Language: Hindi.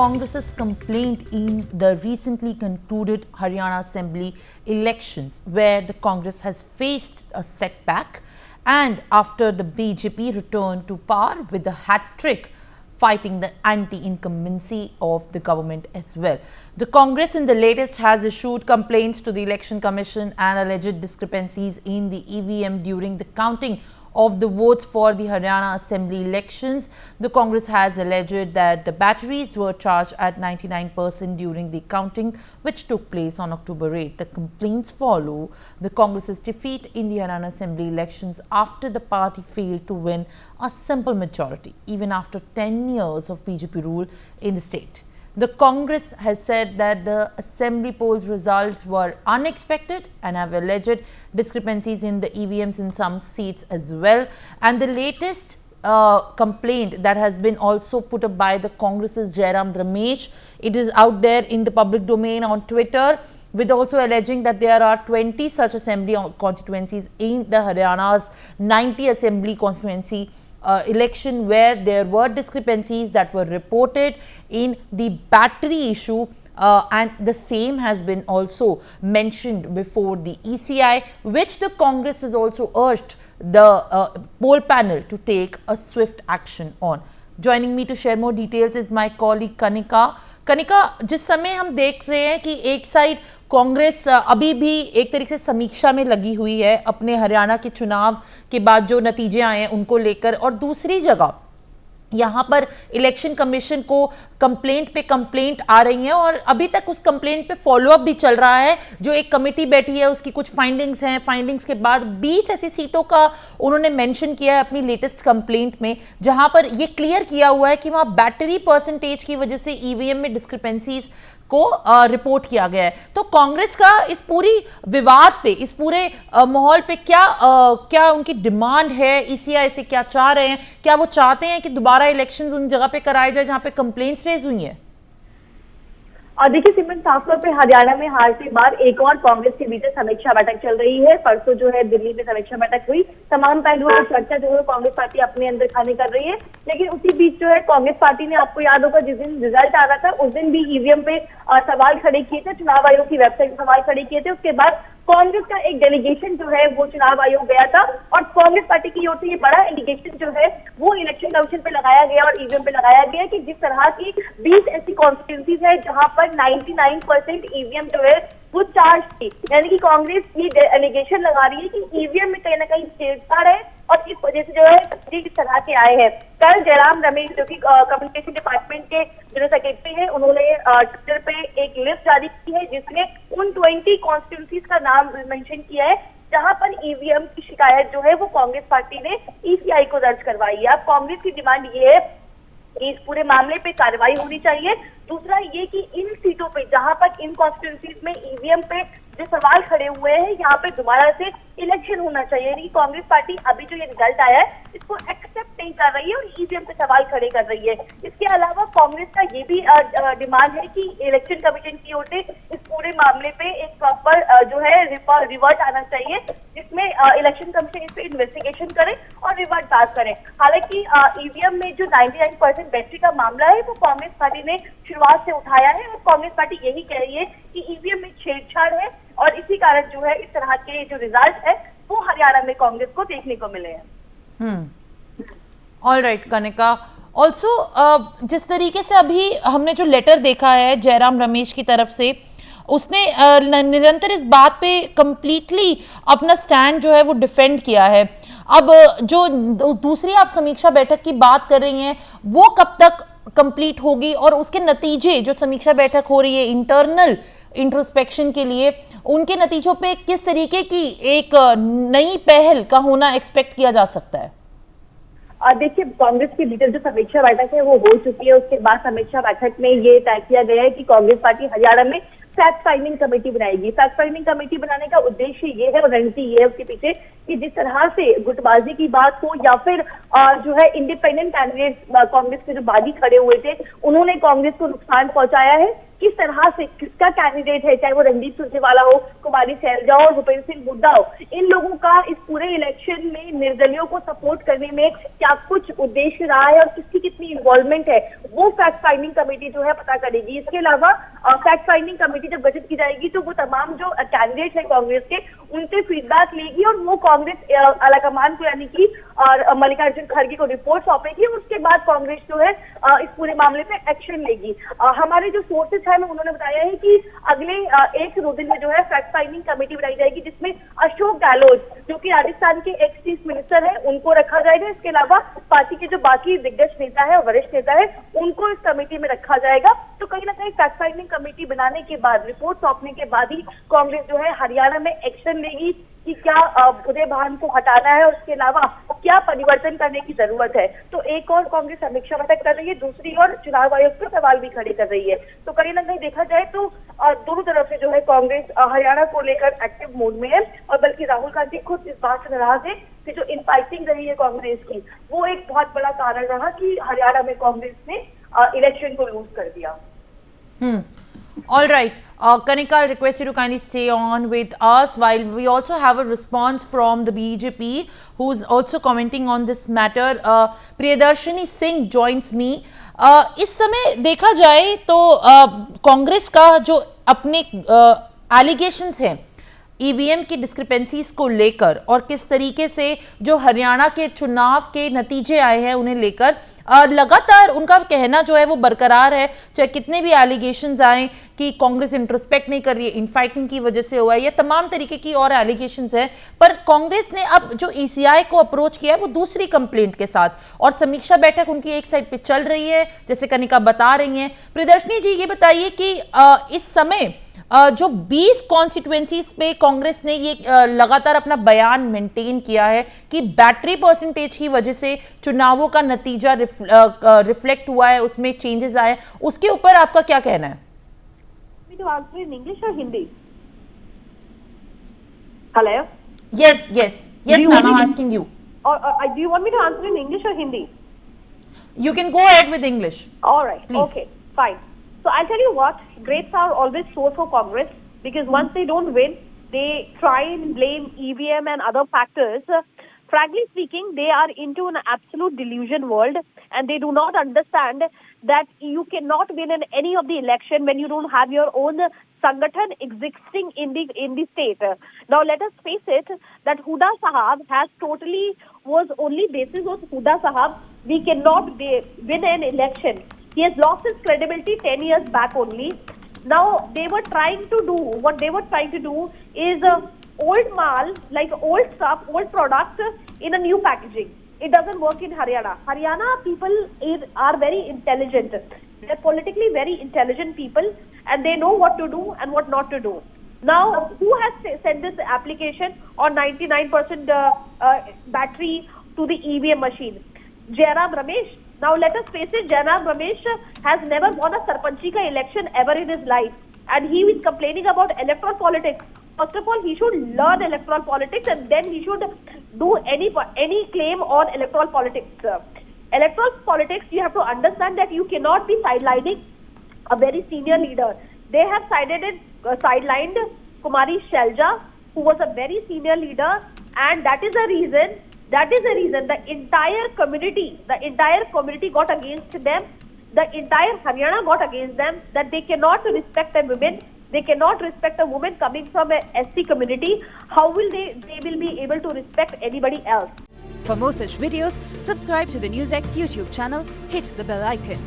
Congress's complaint in the recently concluded Haryana Assembly elections, where the Congress has faced a setback and after the BJP returned to power with a hat-trick fighting the anti-incumbency of the government as well. The Congress in the latest has issued complaints to the Election Commission and alleged discrepancies in the EVM during the counting of the votes for the Haryana Assembly elections. The Congress has alleged that the batteries were charged at 99% during the counting, which took place on October 8. The complaints follow the Congress's defeat in the Haryana Assembly elections after the party failed to win a simple majority, even after 10 years of BJP rule in the state. The Congress has said that the assembly polls results were unexpected and have alleged discrepancies in the EVMs in some seats as well. And the latest complaint that has been also put up by the Congress's Jairam Ramesh, it is out there in the public domain on Twitter, with also alleging that there are 20 such assembly constituencies in the Haryana's 90 assembly constituency election, where there were discrepancies that were reported in the battery issue, and the same has been also mentioned before the ECI, which the Congress has also urged the poll panel to take a swift action on. Joining me to share more details is my colleague Kanika. Kanika, जिस समय हम देख रहे हैं कि एक साइड कांग्रेस अभी भी एक तरीके से समीक्षा में लगी हुई है अपने हरियाणा के चुनाव के बाद जो नतीजे आए हैं उनको लेकर, और दूसरी जगह यहाँ पर इलेक्शन कमीशन को कंप्लेंट पे कंप्लेंट आ रही हैं और अभी तक उस कंप्लेंट पे फॉलोअप भी चल रहा है। जो एक कमेटी बैठी है उसकी कुछ फाइंडिंग्स हैं, फाइंडिंग्स के बाद 20 ऐसी सीटों का उन्होंने मेंशन किया है अपनी लेटेस्ट कंप्लेंट में, जहां पर ये क्लियर किया हुआ है कि वहां बैटरी परसेंटेज की वजह से ईवीएम में डिस्क्रिपेंसीज को रिपोर्ट किया गया है। तो कांग्रेस का इस पूरी विवाद पे, इस पूरे माहौल पे क्या उनकी डिमांड है, ईसीआई से क्या चाह रहे हैं? क्या वो चाहते हैं कि दोबारा इलेक्शंस उन जगह पे कराए जाए जहां पे कंप्लेंट्स रेज हुई हैं? और देखिए सिमरन, साफ तौर पे हरियाणा में हार के बाद एक और कांग्रेस के बीच समीक्षा बैठक चल रही है। परसों जो है दिल्ली में समीक्षा बैठक हुई, तमाम पहलुओं पर चर्चा जो है कांग्रेस पार्टी अपने अंदर खाने कर रही है। लेकिन उसी बीच जो है कांग्रेस पार्टी ने, आपको याद होगा जिस दिन रिजल्ट आ रहा था उस दिन भी ईवीएम पे सवाल खड़े किए थे, चुनाव आयोग की वेबसाइट पर सवाल खड़े किए थे। उसके बाद कांग्रेस का एक डेलीगेशन जो है वो चुनाव आयोग गया था और कांग्रेस पार्टी की ओर से ये बड़ा इंडिकेशन जो है वो इलेक्शन कमीशन पे लगाया गया और ईवीएम पे लगाया गया कि जिस तरह की 20 ऐसी कॉन्स्टिट्यूंसीज है जहां पर 99% ईवीएम जो है वो चार्ज थी, यानी कि कांग्रेस ये एलिगेशन लगा रही है कि ईवीएम में कहीं ना कहीं छेड़छाड़ है और इस वजह से जो है इस तरह के आए हैं। कल जयराम रमेश जो कि कम्युनिकेशन डिपार्टमेंट के जनरल सेक्रेटरी हैं, उन्होंने ट्विटर पे एक लिस्ट जारी की है जिसमें उन 20 कॉन्स्टिट्यूंसीज का नाम मेंशन किया है जहां पर ईवीएम की शिकायत जो है वो कांग्रेस पार्टी ने ईसीआई को दर्ज करवाई है। अब कांग्रेस की डिमांड ये है कि इस पूरे मामले पे कार्रवाई होनी चाहिए। दूसरा ये कि इन सीटों पे जहां पर इन कॉन्स्टिट्यूंसीज में ईवीएम पे जो सवाल खड़े हुए हैं यहाँ पे दोबारा से इलेक्शन होना चाहिए। यानी कांग्रेस पार्टी अभी जो ये रिजल्ट आया है इसको एक्सेप्ट नहीं कर रही है और ईवीएम पे सवाल खड़े कर रही है। इसके अलावा कांग्रेस का ये भी डिमांड है कि इलेक्शन कमीशन की ओर से इस पूरे मामले पे एक प्रॉपर जो है रिवर्ट आना चाहिए, जिसमें इलेक्शन कमीशन इस पे इन्वेस्टिगेशन करे और रिवर्ट पास करे। हालांकि ईवीएम में जो 99% बैटरी का मामला है वो कांग्रेस पार्टी ने शुरुआत से उठाया है और कांग्रेस पार्टी यही कह रही है कि ईवीएम में छेड़छाड़ है और इसी कारण जो है इस तरह के जो रिजल्ट है वो हरियाणा में कांग्रेस को देखने को मिले हैं। ऑल राइट कनिका, ऑल्सो जिस तरीके से अभी हमने जो लेटर देखा है जयराम रमेश की तरफ से, उसने निरंतर इस बात पे कंप्लीटली अपना स्टैंड जो है वो डिफेंड किया है। अब जो दूसरी आप समीक्षा बैठक की बात कर रही हैं वो कब तक कंप्लीट होगी और उसके नतीजे, जो समीक्षा बैठक हो रही है इंटरनल इंट्रोस्पेक्शन के लिए, उनके नतीजों पे किस तरीके की एक नई पहल का होना एक्सपेक्ट किया जा सकता है? देखिए, कांग्रेस की लीडर जो समीक्षा बैठक है वो हो चुकी है। उसके बाद समीक्षा बैठक में ये तय किया गया है कि कांग्रेस पार्टी हरियाणा में फैक्ट फाइंडिंग कमेटी बनाएगी। फैक्ट फाइंडिंग कमेटी बनाने का उद्देश्य ये है और रणनीति ये है उसके पीछे कि जिस तरह से गुटबाजी की बात हो या फिर जो है इंडिपेंडेंट कैंडिडेट कांग्रेस के जो बागी खड़े हुए थे उन्होंने कांग्रेस को नुकसान पहुंचाया है, किस तरह से किसका कैंडिडेट है, चाहे वो रणदीप सुरजेवाला हो, कुमारी सैलजा और भूपेंद्र सिंह हुड्डा हो, इन लोगों का इस पूरे इलेक्शन में निर्दलियों को सपोर्ट करने में क्या कुछ उद्देश्य रहा है और किसकी कितनी इन्वॉल्वमेंट है, वो फैक्ट फाइंडिंग कमेटी जो है पता करेगी। इसके अलावा फैक्ट फाइंडिंग कमेटी जब गठित की जाएगी तो वो तमाम जो कैंडिडेट है कांग्रेस के, उनसे फीडबैक लेगी और वो कांग्रेस आलाकमान को यानी कि मल्लिकार्जुन खड़गे को रिपोर्ट सौंपेगी और उसके बाद कांग्रेस जो है इस पूरे मामले पे एक्शन लेगी। हमारे जो सोर्सेज है उन्होंने बताया है कि अगले 1 से 2 दिन में जो है फैक्ट फाइंडिंग कमेटी बनाई जाएगी, जिसमें अशोक गहलोत जो कि राजस्थान के एक्स चीफ मिनिस्टर है उनको रखा जाएगा। इसके अलावा पार्टी के जो बाकी दिग्गज नेता है, वरिष्ठ नेता है, उनको इस कमेटी में रखा जाएगा। तो कहीं ना कहीं फैक्ट फाइंडिंग कमेटी बनाने के बाद, रिपोर्ट सौंपने के बाद ही कांग्रेस जो है हरियाणा में एक्शन लेगी कि क्या उदय भान को हटाना है और उसके अलावा क्या परिवर्तन करने की जरूरत है। तो एक और कांग्रेस समीक्षा बैठक कर रही है, दूसरी ओर चुनाव आयोग पर सवाल भी खड़े कर रही है। तो कहीं ना कहीं देखा जाए तो दोनों तरफ से जो है कांग्रेस हरियाणा को लेकर एक्टिव मोड में है और बल्कि राहुल गांधी खुद इस बात से नाराज है कि जो इनफाइटिंग रही है कांग्रेस की, वो एक बहुत बड़ा कारण रहा कि हरियाणा में कांग्रेस ने इलेक्शन को लूज कर दिया। All right. Kanika, I'll request you to kindly stay on with us while we also have a response from the BJP who's also commenting on this matter. Priyadarshini Singh joins me. इस समय देखा जाए तो कांग्रेस का जो अपने एलिगेशंस हैं ईवीएम की डिस्क्रिपेंसीज को लेकर और किस तरीके से जो हरियाणा के चुनाव के नतीजे आए हैं उन्हें लेकर लगातार उनका कहना जो है वो बरकरार है, चाहे कितने भी एलिगेशंस आए कि कांग्रेस इंट्रोस्पेक्ट नहीं कर रही है, इनफाइटिंग की वजह से हुआ है, या तमाम तरीके की और एलिगेशंस है। पर कांग्रेस ने अब जो ईसीआई को अप्रोच किया है वो दूसरी कंप्लेंट के साथ और समीक्षा बैठक उनकी एक साइड पे चल रही है जैसे कनिका बता रही हैं। प्रियदर्शनी जी ये बताइए कि इस समय जो 20 कॉन्स्टिट्यूएंसीज पे कांग्रेस ने ये लगातार अपना बयान मेंटेन किया है कि बैटरी परसेंटेज की वजह से चुनावों का नतीजा रिफ्लेक्ट हुआ है, उसमें चेंजेस आए, उसके ऊपर आपका क्या कहना है? To answer in English or Hindi? Hello? Yes, ma'am, I'm asking you. Or do you want me to answer in English or Hindi? You can go ahead with English. All right. Please. Okay, fine. So I'll tell you what, grapes are always sore for Congress because once they don't win, they try and blame EVM and other factors. Frankly speaking, they are into an absolute delusion world and they do not understand that you cannot win in any of the election when you don't have your own Sangathan existing in the state. Now let us face it that Huda Sahab has totally was only basis of Huda Sahab. We cannot win an election. He has lost his credibility 10 years back only. Now they were trying to do is old mal, like old stuff, old products in a new packaging. It doesn't work in Haryana. Haryana people are very intelligent. They're politically very intelligent people and they know what to do and what not to do. Now, who has sent this application on 99% battery to the EVM machine? Jairam Ramesh. Now, let us face it, Jairam Ramesh has never won a Sarpanchi ka election ever in his life. And he is complaining about electoral politics. First of all, he should learn electoral politics and then he should do any claim on electoral politics. Electoral politics, you have to understand that you cannot be sidelining a very senior leader. They have sidelined Kumari Shelja, who was a very senior leader, and that is the reason the entire community got against them. The entire Haryana got against them, that they cannot respect a woman. They cannot respect a woman coming from a SC community. How will they will be able to respect anybody else? For more such videos, subscribe to the NewsX YouTube channel, hit the bell icon.